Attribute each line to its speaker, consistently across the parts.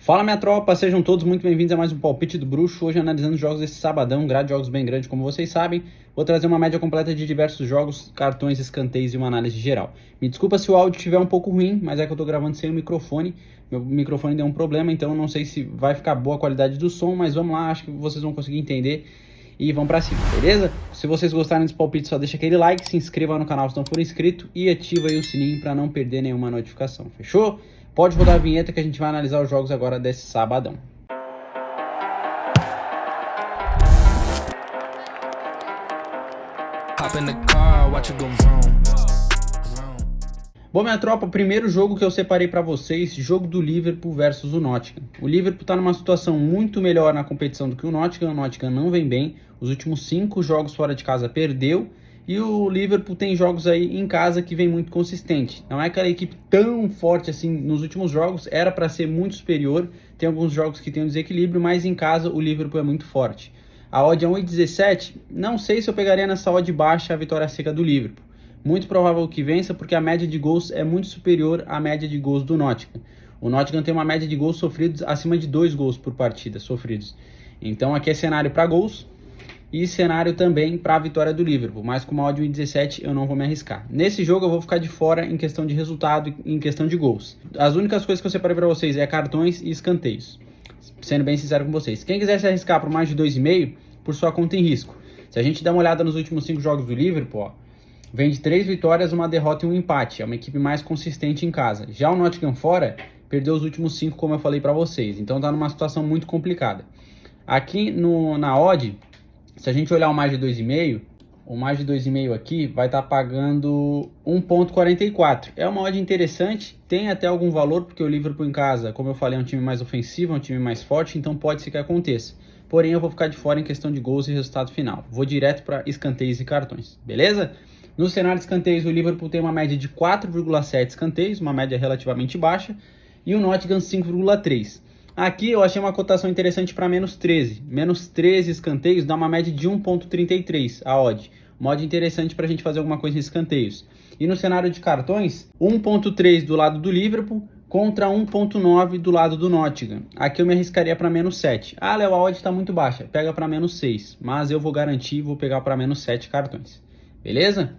Speaker 1: Fala minha tropa, sejam todos muito bem-vindos a mais um Palpite do Bruxo. Hoje analisando os jogos desse sabadão, grade de jogos bem grande como vocês sabem. Vou trazer uma média completa de diversos jogos, cartões, escanteios e uma análise geral. Me desculpa se o áudio estiver um pouco ruim, mas é que eu tô gravando sem o microfone. Meu microfone deu um problema, então não sei se vai ficar boa a qualidade do som, mas vamos lá, acho que vocês vão conseguir entender. E vamos pra cima, beleza? Se vocês gostarem desse palpite, só deixa aquele like, se inscreva no canal se não for inscrito e ativa aí o sininho para não perder nenhuma notificação, fechou? Pode rodar a vinheta que a gente vai analisar os jogos agora desse sabadão. Bom, minha tropa, o primeiro jogo que eu separei para vocês, jogo do Liverpool versus o Nottingham. O Liverpool está numa situação muito melhor na competição do que o Nottingham não vem bem, os últimos 5 jogos fora de casa perdeu, e o Liverpool tem jogos aí em casa que vem muito consistente. Não é aquela equipe tão forte assim nos últimos jogos, era para ser muito superior, tem alguns jogos que tem um desequilíbrio, mas em casa o Liverpool é muito forte. A odd é 1,17, não sei se eu pegaria nessa odd baixa a vitória seca do Liverpool. Muito provável que vença, porque a média de gols é muito superior à média de gols do Nottingham. O Nottingham tem uma média de gols sofridos acima de 2 gols por partida sofridos. Então aqui é cenário para gols e cenário também para a vitória do Liverpool. Mas com uma odd 1,17 eu não vou me arriscar. Nesse jogo eu vou ficar de fora em questão de resultado e em questão de gols. As únicas coisas que eu separei para vocês é cartões e escanteios. Sendo bem sincero com vocês. Quem quiser se arriscar por mais de 2,5, por sua conta em risco. Se a gente der uma olhada nos últimos 5 jogos do Liverpool, ó, vem de 3 vitórias, uma derrota e um empate. É uma equipe mais consistente em casa. Já o Nottingham fora, perdeu os últimos 5, como eu falei para vocês. Então tá numa situação muito complicada. Aqui na odd, se a gente olhar o mais de 2,5, o mais de 2,5 aqui vai estar pagando 1,44. É uma odd interessante, tem até algum valor, porque o Liverpool em casa, como eu falei, é um time mais ofensivo, é um time mais forte, então pode ser que aconteça. Porém, eu vou ficar de fora em questão de gols e resultado final. Vou direto para escanteios e cartões, beleza? No cenário de escanteios, o Liverpool tem uma média de 4,7 escanteios, uma média relativamente baixa, e o Nottingham 5,3. Aqui eu achei uma cotação interessante para menos 13. Menos 13 escanteios dá uma média de 1,33 a odd. Uma odd interessante para a gente fazer alguma coisa em escanteios. E no cenário de cartões, 1,3 do lado do Liverpool contra 1,9 do lado do Nottingham. Aqui eu me arriscaria para menos 7. Ah, Léo, a odd está muito baixa, pega para menos 6. Mas eu vou garantir, vou pegar para menos 7 cartões. Beleza?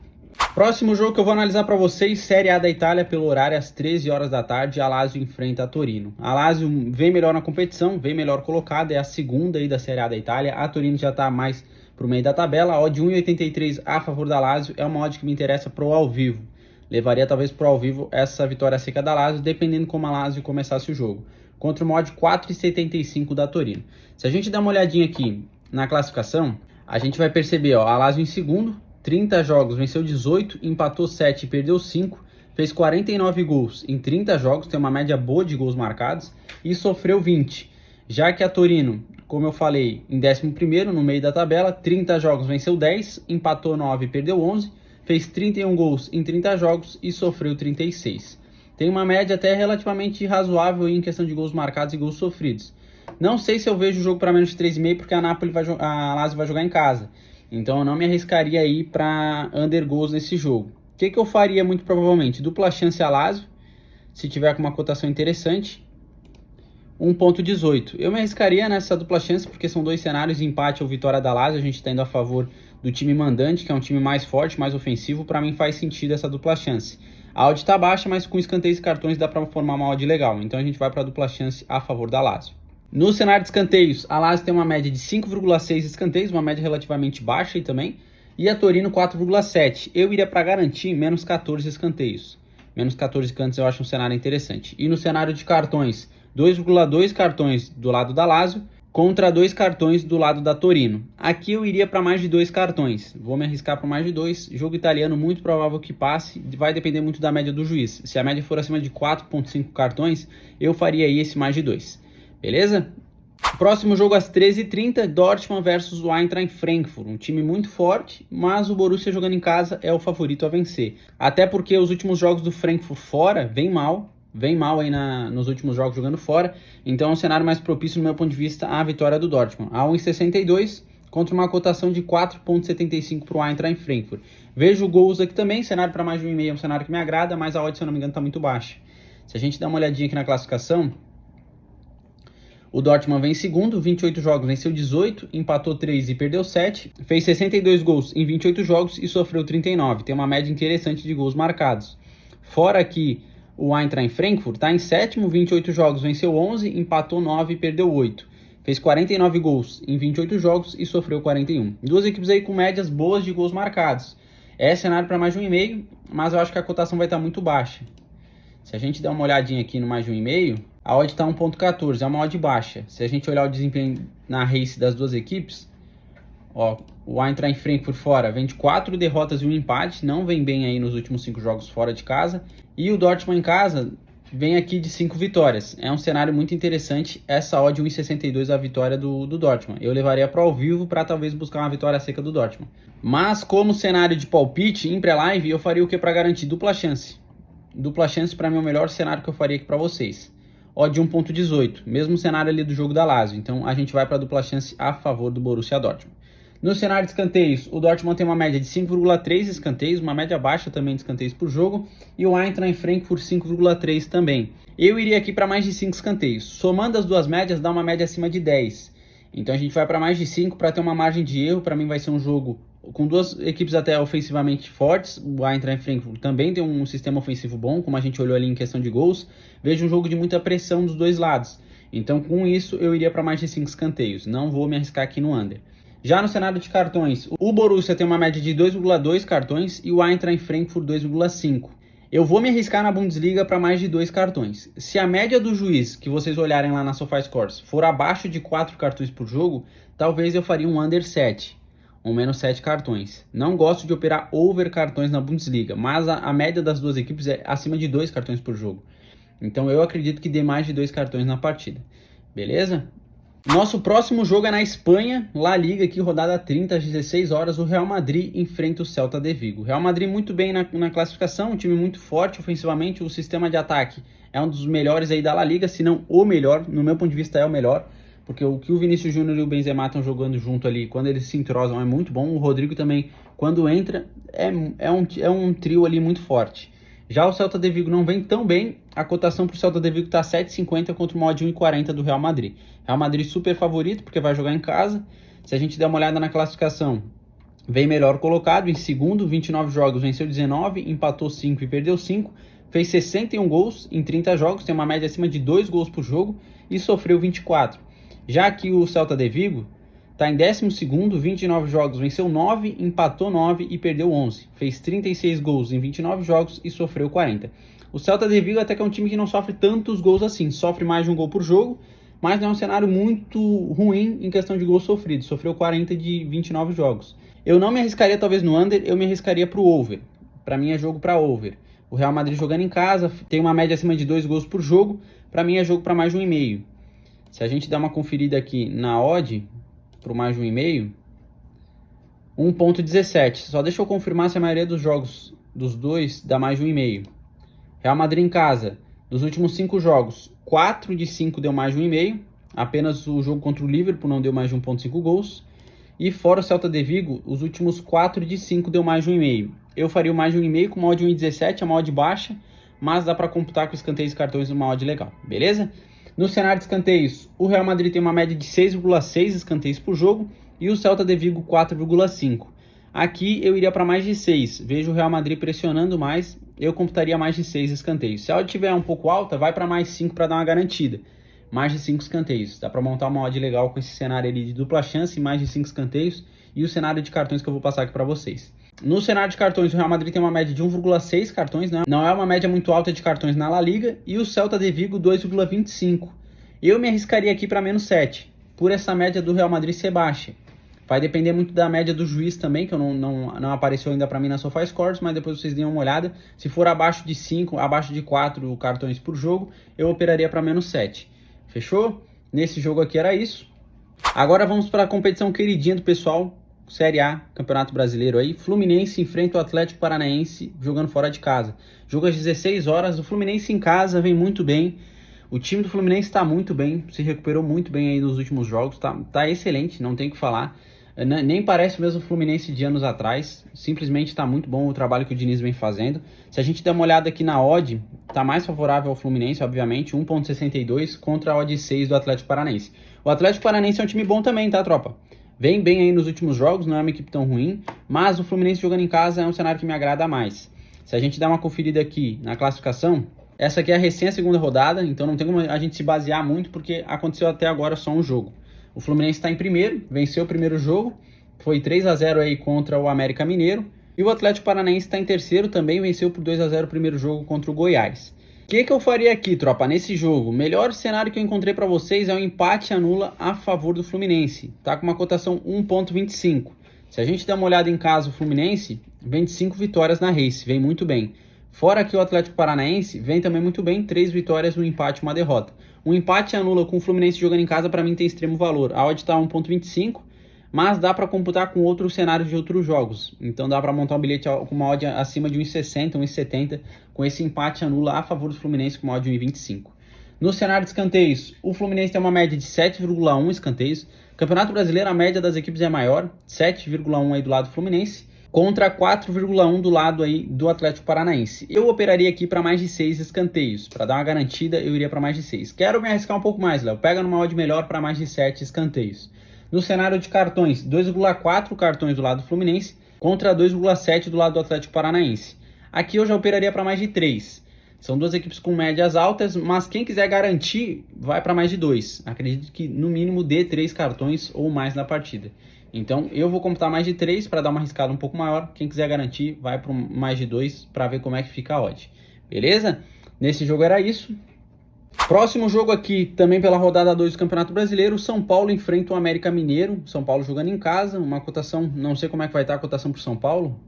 Speaker 1: Próximo jogo que eu vou analisar para vocês, Série A da Itália, pelo horário às 13 horas da tarde, a Lazio enfrenta a Torino. A Lazio vem melhor na competição, vem melhor colocada, é a segunda aí da Série A da Itália. A Torino já está mais pro meio da tabela, a odd 1,83 a favor da Lazio, é uma odd que me interessa pro ao vivo. Levaria talvez pro ao vivo essa vitória seca da Lazio, dependendo como a Lazio começasse o jogo. Contra uma odd 4,75 da Torino. Se a gente der uma olhadinha aqui na classificação, a gente vai perceber, ó, a Lazio em segundo, 30 jogos, venceu 18, empatou 7 e perdeu 5, fez 49 gols em 30 jogos, tem uma média boa de gols marcados, e sofreu 20. Já que a Torino, como eu falei, em 11º no meio da tabela, 30 jogos, venceu 10, empatou 9 e perdeu 11, fez 31 gols em 30 jogos e sofreu 36. Tem uma média até relativamente razoável em questão de gols marcados e gols sofridos. Não sei se eu vejo o jogo para menos de 3,5 porque a Lazio vai jogar em casa. Então eu não me arriscaria aí para under goals nesse jogo. O que eu faria muito provavelmente? Dupla chance a Lazio, se tiver com uma cotação interessante, 1,18. Eu me arriscaria nessa dupla chance porque são dois cenários, empate ou vitória da Lazio. A gente está indo a favor do time mandante, que é um time mais forte, mais ofensivo. Para mim faz sentido essa dupla chance. A odd está baixa, mas com escanteios e cartões dá para formar uma odd legal. Então a gente vai para a dupla chance a favor da Lazio. No cenário de escanteios, a Lazio tem uma média de 5,6 escanteios, uma média relativamente baixa aí também, e a Torino 4,7. Eu iria para garantir menos 14 escanteios. Menos 14 cantos eu acho um cenário interessante. E no cenário de cartões, 2,2 cartões do lado da Lazio contra 2 cartões do lado da Torino. Aqui eu iria para mais de 2 cartões. Vou me arriscar para mais de 2. Jogo italiano muito provável que passe, vai depender muito da média do juiz. Se a média for acima de 4,5 cartões, eu faria aí esse mais de 2. Beleza? Próximo jogo às 13h30, Dortmund versus o Eintracht Frankfurt. Um time muito forte, mas o Borussia jogando em casa é o favorito a vencer. Até porque os últimos jogos do Frankfurt fora vem mal aí nos últimos jogos jogando fora. Então é um cenário mais propício, no meu ponto de vista, à vitória do Dortmund. A 1,62 contra uma cotação de 4,75 para o Eintracht Frankfurt. Vejo gols aqui também, cenário para mais de 1,5 é um cenário que me agrada, mas a odd, se eu não me engano, está muito baixa. Se a gente dá uma olhadinha aqui na classificação, O Dortmund vem em segundo, 28 jogos, venceu 18, empatou 3 e perdeu 7, fez 62 gols em 28 jogos e sofreu 39, tem uma média interessante de gols marcados. Fora que o Eintracht Frankfurt está em sétimo, 28 jogos, venceu 11, empatou 9 e perdeu 8. Fez 49 gols em 28 jogos e sofreu 41. Duas equipes aí com médias boas de gols marcados. É cenário para mais de 1,5, mas eu acho que a cotação vai estar muito baixa. Se a gente der uma olhadinha aqui no mais de 1,5, a odd está 1,14, é uma odd baixa. Se a gente olhar o desempenho na race das duas equipes, ó, o Eintracht Frankfurt fora vem de 4 derrotas e um empate, não vem bem aí nos últimos 5 jogos fora de casa. E o Dortmund em casa vem aqui de 5 vitórias. É um cenário muito interessante, essa odd 1,62 a vitória do Dortmund. Eu levaria para ao vivo para talvez buscar uma vitória seca do Dortmund. Mas como cenário de palpite, em pré-live, eu faria o que para garantir? Dupla chance. Dupla chance para mim é o melhor cenário que eu faria aqui para vocês. Odd 1,18, mesmo cenário ali do jogo da Lazio. Então a gente vai para dupla chance a favor do Borussia Dortmund. No cenário de escanteios, o Dortmund tem uma média de 5,3 escanteios, uma média baixa também de escanteios por jogo, e o Eintracht Frankfurt 5,3 também. Eu iria aqui para mais de 5 escanteios. Somando as duas médias, dá uma média acima de 10. Então a gente vai para mais de 5 para ter uma margem de erro. Para mim vai ser um jogo com duas equipes até ofensivamente fortes. O Eintracht Frankfurt também tem um sistema ofensivo bom, como a gente olhou ali em questão de gols. Vejo um jogo de muita pressão dos dois lados. Então com isso eu iria para mais de 5 escanteios. Não vou me arriscar aqui no under. Já no cenário de cartões, o Borussia tem uma média de 2,2 cartões e o Eintracht Frankfurt 2,5. Eu vou me arriscar na Bundesliga para mais de 2 cartões. Se a média do juiz, que vocês olharem lá na SofaScores, for abaixo de 4 cartões por jogo, talvez eu faria um under 7, ou menos 7 cartões. Não gosto de operar over cartões na Bundesliga, mas a média das duas equipes é acima de 2 cartões por jogo. Então eu acredito que dê mais de 2 cartões na partida. Beleza? Nosso próximo jogo é na Espanha, La Liga, aqui rodada 30 às 16 horas, o Real Madrid enfrenta o Celta de Vigo. Real Madrid muito bem na classificação, um time muito forte ofensivamente, o sistema de ataque é um dos melhores aí da La Liga, se não o melhor, no meu ponto de vista é o melhor, porque o que o Vinícius Júnior e o Benzema estão jogando junto ali, quando eles se entrosam é muito bom, o Rodrigo também, quando entra, é um trio ali muito forte. Já o Celta de Vigo não vem tão bem, a cotação para o Celta de Vigo está 7,50 contra uma odd 1,40 do Real Madrid. Real Madrid super favorito porque vai jogar em casa. Se a gente der uma olhada na classificação, vem melhor colocado, em segundo, 29 jogos, venceu 19, empatou 5 e perdeu 5, fez 61 gols em 30 jogos, tem uma média acima de 2 gols por jogo e sofreu 24. Já que o Celta de Vigo está em 12º, 29 jogos, venceu 9, empatou 9 e perdeu 11. Fez 36 gols em 29 jogos e sofreu 40. O Celta de Vigo até que é um time que não sofre tantos gols assim, sofre mais de um gol por jogo, mas não é um cenário muito ruim em questão de gols sofridos. Sofreu 40 de 29 jogos. Eu não me arriscaria talvez no under, eu me arriscaria para o over. Para mim é jogo para over. O Real Madrid jogando em casa, tem uma média acima de 2 gols por jogo, para mim é jogo para mais de 1,5. Se a gente der uma conferida aqui na odd, para mais de 1,5, 1,17. Só deixa eu confirmar se a maioria dos jogos dos dois dá mais de 1,5. Real Madrid em casa, dos últimos 5 jogos, 4 de 5 deu mais de 1,5. Apenas o jogo contra o Liverpool não deu mais de 1,5 gols. E fora o Celta de Vigo, os últimos 4 de 5 deu mais de 1,5. Eu faria o mais de 1,5 com uma odd 1,17, é uma odd baixa, mas dá para computar com escanteios e cartões uma odd legal, beleza? No cenário de escanteios, o Real Madrid tem uma média de 6,6 escanteios por jogo e o Celta de Vigo 4,5. Aqui eu iria para mais de 6, vejo o Real Madrid pressionando mais, eu computaria mais de 6 escanteios. Se a odd estiver um pouco alta, vai para mais 5 para dar uma garantida. Mais de 5 escanteios, dá para montar uma odd legal com esse cenário ali de dupla chance, mais de 5 escanteios e o cenário de cartões que eu vou passar aqui para vocês. No cenário de cartões, o Real Madrid tem uma média de 1,6 cartões, né? Não é uma média muito alta de cartões na La Liga, e o Celta de Vigo 2,25. Eu me arriscaria aqui para menos 7, por essa média do Real Madrid ser baixa. Vai depender muito da média do juiz também, que não apareceu ainda para mim na SofaScores, mas depois vocês deem uma olhada. Se for abaixo de 5, abaixo de 4 cartões por jogo, eu operaria para menos 7. Fechou? Nesse jogo aqui era isso. Agora vamos para a competição queridinha do pessoal, Série A, Campeonato Brasileiro aí. Fluminense enfrenta o Atlético Paranaense jogando fora de casa. Jogo às 16 horas, o Fluminense em casa vem muito bem. O time do Fluminense está muito bem, se recuperou muito bem aí nos últimos jogos, tá excelente, não tem o que falar. Nem parece o mesmo Fluminense de anos atrás. Simplesmente está muito bom o trabalho que o Diniz vem fazendo. Se a gente der uma olhada aqui na odd, está mais favorável ao Fluminense, obviamente, 1,62 contra a odd 6 do Atlético Paranaense. O Atlético Paranaense é um time bom também, tá, tropa? Vem bem aí nos últimos jogos, não é uma equipe tão ruim, mas o Fluminense jogando em casa é um cenário que me agrada mais. Se a gente der uma conferida aqui na classificação, essa aqui é a segunda rodada, então não tem como a gente se basear muito, porque aconteceu até agora só um jogo. O Fluminense está em primeiro, venceu o primeiro jogo, foi 3-0 aí contra o América Mineiro. E o Atlético Paranaense está em terceiro, também venceu por 2-0 o primeiro jogo contra o Goiás. O que eu faria aqui, tropa, nesse jogo? O melhor cenário que eu encontrei para vocês é um empate anula a favor do Fluminense. Tá com uma cotação 1,25. Se a gente der uma olhada em casa, o Fluminense vem de 5 vitórias na Race, vem muito bem. Fora que o Atlético Paranaense vem também muito bem, 3 vitórias, um empate e uma derrota. Um empate anula com o Fluminense jogando em casa, para mim tem extremo valor. A odd está 1,25, mas dá para computar com outros cenários de outros jogos. Então dá para montar um bilhete com uma odd acima de 1,60, 1,70, com esse empate anula a favor do Fluminense com uma odd de 1,25. No cenário de escanteios, o Fluminense tem uma média de 7,1 escanteios. Campeonato Brasileiro, a média das equipes é maior, 7,1 aí do lado do Fluminense, contra 4,1 do lado aí do Atlético Paranaense. Eu operaria aqui para mais de 6 escanteios. Para dar uma garantida, eu iria para mais de 6. Quero me arriscar um pouco mais, Léo. Pega numa odd melhor para mais de 7 escanteios. No cenário de cartões, 2,4 cartões do lado do Fluminense contra 2,7 do lado do Atlético Paranaense. Aqui eu já operaria para mais de 3. São duas equipes com médias altas, mas quem quiser garantir, vai para mais de 2. Acredito que no mínimo dê 3 cartões ou mais na partida. Então eu vou computar mais de 3 para dar uma arriscada um pouco maior. Quem quiser garantir, vai para mais de 2 para ver como é que fica a odd. Beleza? Nesse jogo era isso. Próximo jogo aqui, também pela rodada 2 do Campeonato Brasileiro, São Paulo enfrenta o América Mineiro. São Paulo jogando em casa, uma cotação, não sei como é que vai estar a cotação para o São Paulo.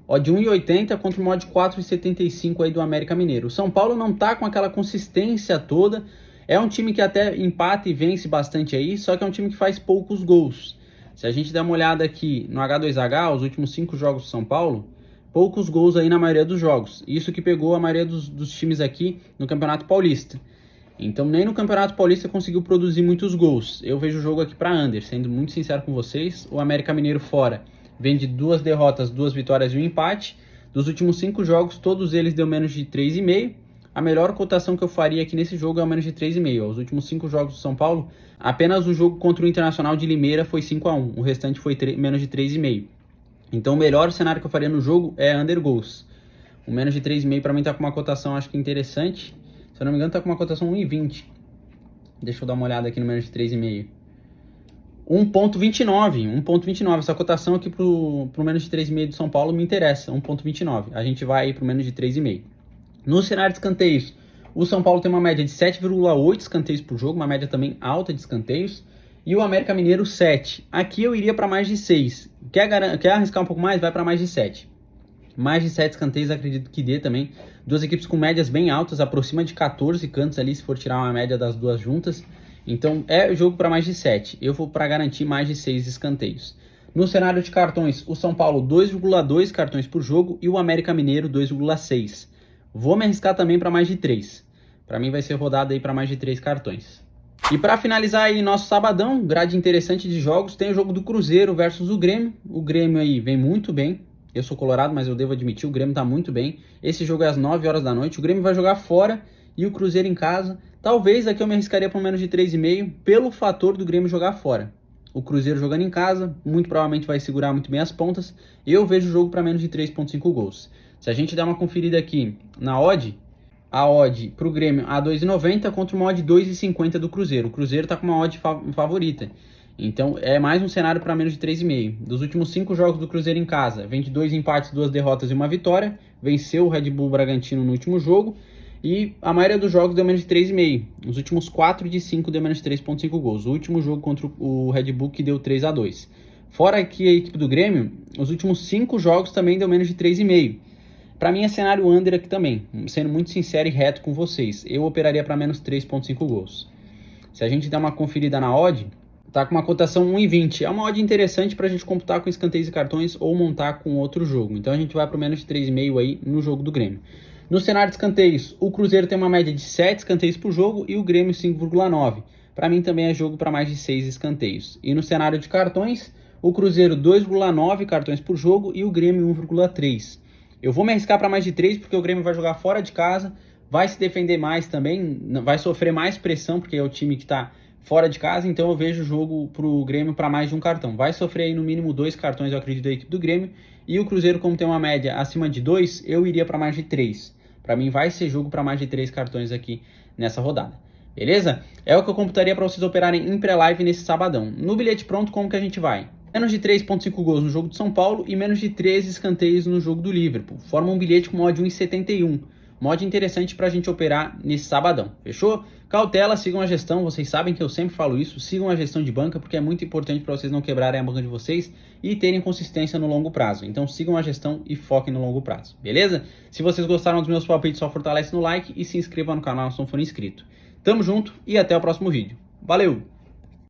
Speaker 1: Odd 1,80 contra uma odd 4,75 aí do América Mineiro. O São Paulo não tá com aquela consistência toda. É um time que até empata e vence bastante aí, só que é um time que faz poucos gols. Se a gente der uma olhada aqui no H2H, os últimos 5 jogos do São Paulo, poucos gols aí na maioria dos jogos. Isso que pegou a maioria dos times aqui no Campeonato Paulista. Então nem no Campeonato Paulista conseguiu produzir muitos gols. Eu vejo o jogo aqui para under, sendo muito sincero com vocês. O América Mineiro fora vem de 2 derrotas, 2 vitórias e um empate. Dos últimos 5 jogos, todos eles deu menos de 3,5. A melhor cotação que eu faria aqui nesse jogo é o menos de 3,5. Os últimos 5 jogos do São Paulo, apenas o jogo contra o Internacional de Limeira foi 5-1. O restante foi menos de 3,5. Então o melhor cenário que eu faria no jogo é under goals. O menos de 3,5 para mim tá com uma cotação, acho que interessante. Se eu não me engano, tá com uma cotação 1,20. Deixa eu dar uma olhada aqui no menos de 3,5. 1,29. Essa cotação aqui pro menos de 3,5 do São Paulo me interessa. 1,29. A gente vai aí pro menos de 3,5. No cenário de escanteios, o São Paulo tem uma média de 7,8 escanteios por jogo, uma média também alta de escanteios. E o América Mineiro 7. Aqui eu iria para mais de 6. Quer arriscar um pouco mais? Vai para mais de 7. Mais de 7 escanteios acredito que dê também. Duas equipes com médias bem altas, aproxima de 14 cantos ali, se for tirar uma média das duas juntas. Então é jogo para mais de 7. Eu vou para garantir mais de 6 escanteios. No cenário de cartões, o São Paulo 2,2 cartões por jogo e o América Mineiro 2,6. Vou me arriscar também para mais de 3. Para mim vai ser rodada aí para mais de 3 cartões. E para finalizar aí nosso sabadão, grade interessante de jogos, tem o jogo do Cruzeiro versus o Grêmio. O Grêmio aí vem muito bem. Eu sou colorado, mas eu devo admitir, o Grêmio tá muito bem. Esse jogo é às 9 horas da noite. O Grêmio vai jogar fora e o Cruzeiro em casa. Talvez aqui eu me arriscaria por menos de 3,5 pelo fator do Grêmio jogar fora. O Cruzeiro jogando em casa, muito provavelmente vai segurar muito bem as pontas. Eu vejo o jogo para menos de 3,5 gols. Se a gente der uma conferida aqui na odd, a odd para o Grêmio a 2,90 contra uma odd 2,50 do Cruzeiro. O Cruzeiro está com uma odd favorita. Então é mais um cenário para menos de 3,5. Dos últimos 5 jogos do Cruzeiro em casa, vem de 2 empates, 2 derrotas e uma vitória. Venceu o Red Bull Bragantino no último jogo. E a maioria dos jogos deu menos de 3,5. Os últimos 4 de 5 deu menos de 3,5 gols. O último jogo contra o Red Bull que deu 3-2. Fora aqui a equipe do Grêmio, os últimos 5 jogos também deu menos de 3,5. Para mim é cenário under aqui também. Sendo muito sincero e reto com vocês, eu operaria para menos 3,5 gols. Se a gente der uma conferida na odd, tá com uma cotação 1,20. É uma odd interessante para a gente computar com escanteios e cartões ou montar com outro jogo. Então a gente vai para menos de 3,5 aí no jogo do Grêmio. No cenário de escanteios, o Cruzeiro tem uma média de 7 escanteios por jogo e o Grêmio 5,9. Para mim também é jogo para mais de 6 escanteios. E no cenário de cartões, o Cruzeiro 2,9 cartões por jogo e o Grêmio 1,3. Eu vou me arriscar para mais de 3 porque o Grêmio vai jogar fora de casa, vai se defender mais também, vai sofrer mais pressão porque é o time que está fora de casa, então eu vejo o jogo para o Grêmio para mais de um cartão. Vai sofrer aí no mínimo 2 cartões, eu acredito, da equipe do Grêmio, e o Cruzeiro, como tem uma média acima de 2, eu iria para mais de 3. Para mim vai ser jogo para mais de 3 cartões aqui nessa rodada. Beleza? É o que eu computaria para vocês operarem em pré-live nesse sabadão. No bilhete pronto, como que a gente vai? Menos de 3,5 gols no jogo de São Paulo e menos de 13 escanteios no jogo do Liverpool. Forma um bilhete com mod 1,71. Mod interessante para a gente operar nesse sabadão. Fechou? Cautela, sigam a gestão. Vocês sabem que eu sempre falo isso. Sigam a gestão de banca porque é muito importante para vocês não quebrarem a banca de vocês e terem consistência no longo prazo. Então sigam a gestão e foquem no longo prazo. Beleza? Se vocês gostaram dos meus palpites, só fortalece no like e se inscreva no canal se não for inscrito. Tamo junto e até o próximo vídeo. Valeu!